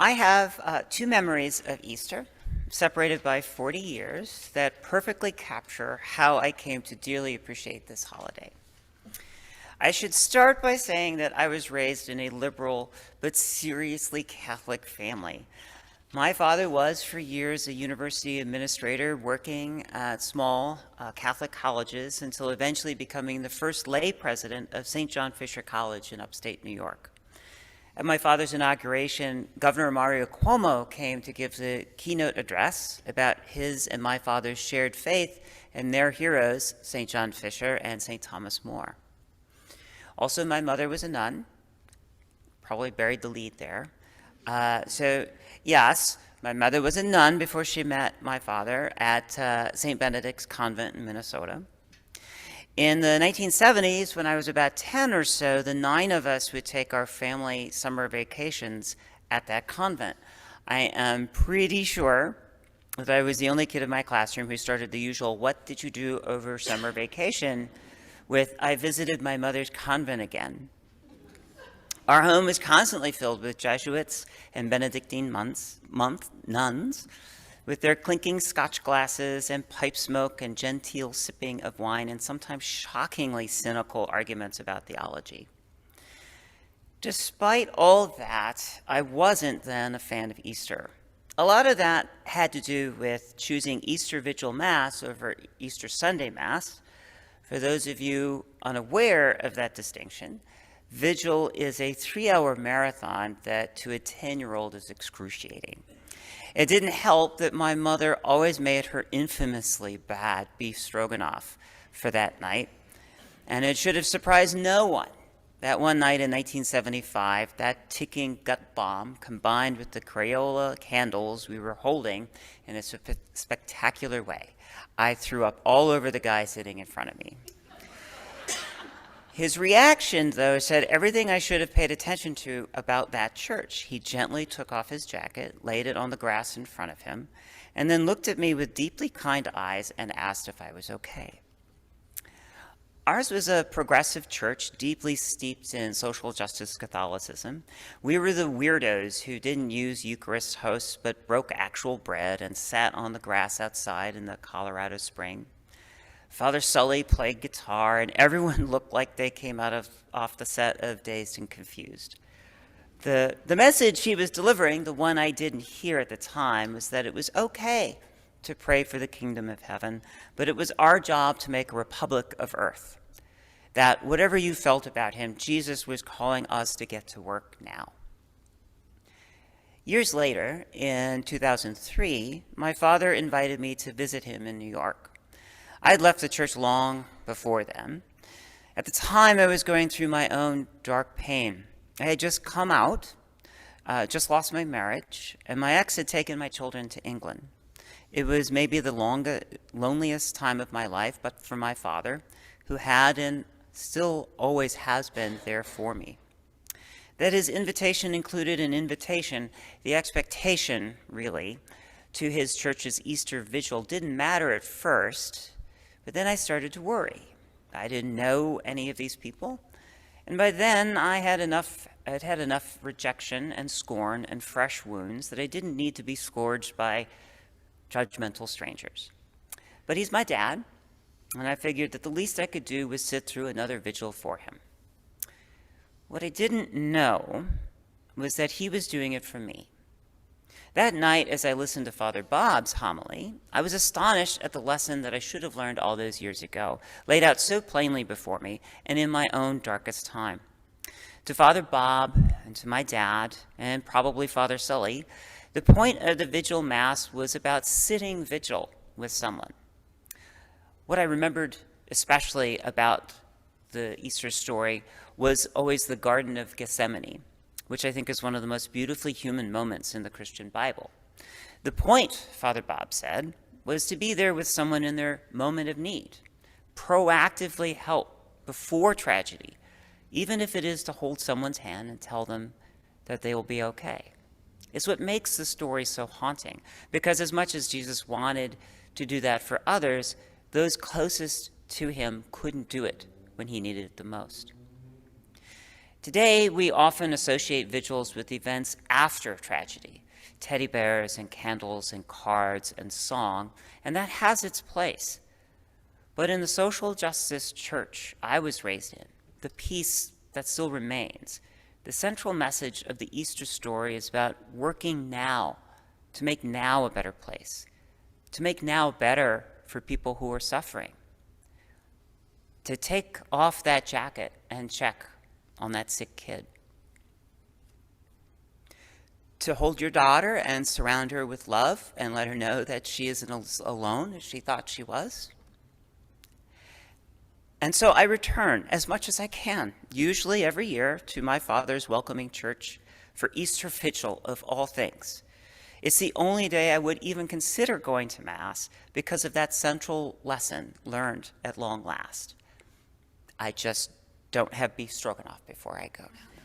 I have two memories of Easter, separated by 40 years, that perfectly capture how I came to dearly appreciate this holiday. I should start by saying that I was raised in a liberal but seriously Catholic family. My father was for years a university administrator working at small Catholic colleges until eventually becoming the first lay president of St. John Fisher College in upstate New York. At my father's inauguration, Governor Mario Cuomo came to give the keynote address about his and my father's shared faith and their heroes, St. John Fisher and St. Thomas More. Also, my mother was a nun, probably buried the lead there. Yes, my mother was a nun before she met my father at St. Benedict's Convent in Minnesota. In the 1970s, when I was about 10 or so, the 9 of us would take our family summer vacations at that convent. I am pretty sure that I was the only kid in my classroom who started the usual, "What did you do over summer vacation?" with, "I visited my mother's convent again." Our home was constantly filled with Jesuits and Benedictine nuns, with their clinking Scotch glasses and pipe smoke and genteel sipping of wine and sometimes shockingly cynical arguments about theology. Despite all that, I wasn't then a fan of Easter. A lot of that had to do with choosing Easter Vigil Mass over Easter Sunday Mass. For those of you unaware of that distinction, Vigil is a 3-hour marathon that to a 10-year-old is excruciating. It didn't help that my mother always made her infamously bad beef stroganoff for that night, and it should have surprised no one that one night in 1975, that ticking gut bomb combined with the Crayola candles we were holding in a spectacular way. I threw up all over the guy sitting in front of me. His reaction, though, said everything I should have paid attention to about that church. He gently took off his jacket, laid it on the grass in front of him, and then looked at me with deeply kind eyes and asked if I was okay. Ours was a progressive church, deeply steeped in social justice Catholicism. We were the weirdos who didn't use Eucharist hosts but broke actual bread and sat on the grass outside in the Colorado spring. Father Sully played guitar, and everyone looked like they came off the set of Dazed and Confused. The message he was delivering, the one I didn't hear at the time, was that it was okay to pray for the kingdom of heaven, but it was our job to make a republic of earth. That whatever you felt about him, Jesus was calling us to get to work now. Years later, in 2003, my father invited me to visit him in New York. I had left the church long before then. At the time, I was going through my own dark pain. I had just come out, just lost my marriage, and my ex had taken my children to England. It was maybe the loneliest time of my life, but for my father, who had and still always has been there for me. That his invitation included an invitation, the expectation, really, to his church's Easter vigil didn't matter at first. But then I started to worry. I didn't know any of these people, and by then I'd had enough rejection and scorn and fresh wounds that I didn't need to be scourged by judgmental strangers. But he's my dad, and I figured that the least I could do was sit through another vigil for him. What I didn't know was that he was doing it for me. That night, as I listened to Father Bob's homily, I was astonished at the lesson that I should have learned all those years ago, laid out so plainly before me and in my own darkest time. To Father Bob and to my dad, and probably Father Sully, the point of the vigil mass was about sitting vigil with someone. What I remembered especially about the Easter story was always the Garden of Gethsemane, which I think is one of the most beautifully human moments in the Christian Bible. The point, Father Bob said, was to be there with someone in their moment of need, proactively help before tragedy, even if it is to hold someone's hand and tell them that they will be okay. It's what makes the story so haunting, because as much as Jesus wanted to do that for others, those closest to him couldn't do it when he needed it the most. Today, we often associate vigils with events after tragedy, teddy bears and candles and cards and song, and that has its place. But in the social justice church I was raised in, the peace that still remains, the central message of the Easter story is about working now to make now a better place, to make now better for people who are suffering, to take off that jacket and check on that sick kid, to hold your daughter and surround her with love and let her know that she isn't as alone as she thought she was. And so I return as much as I can, usually every year, to my father's welcoming church for Easter Vigil of all things. It's the only day I would even consider going to Mass because of that central lesson learned at long last. I just don't have beef stroganoff before I go now.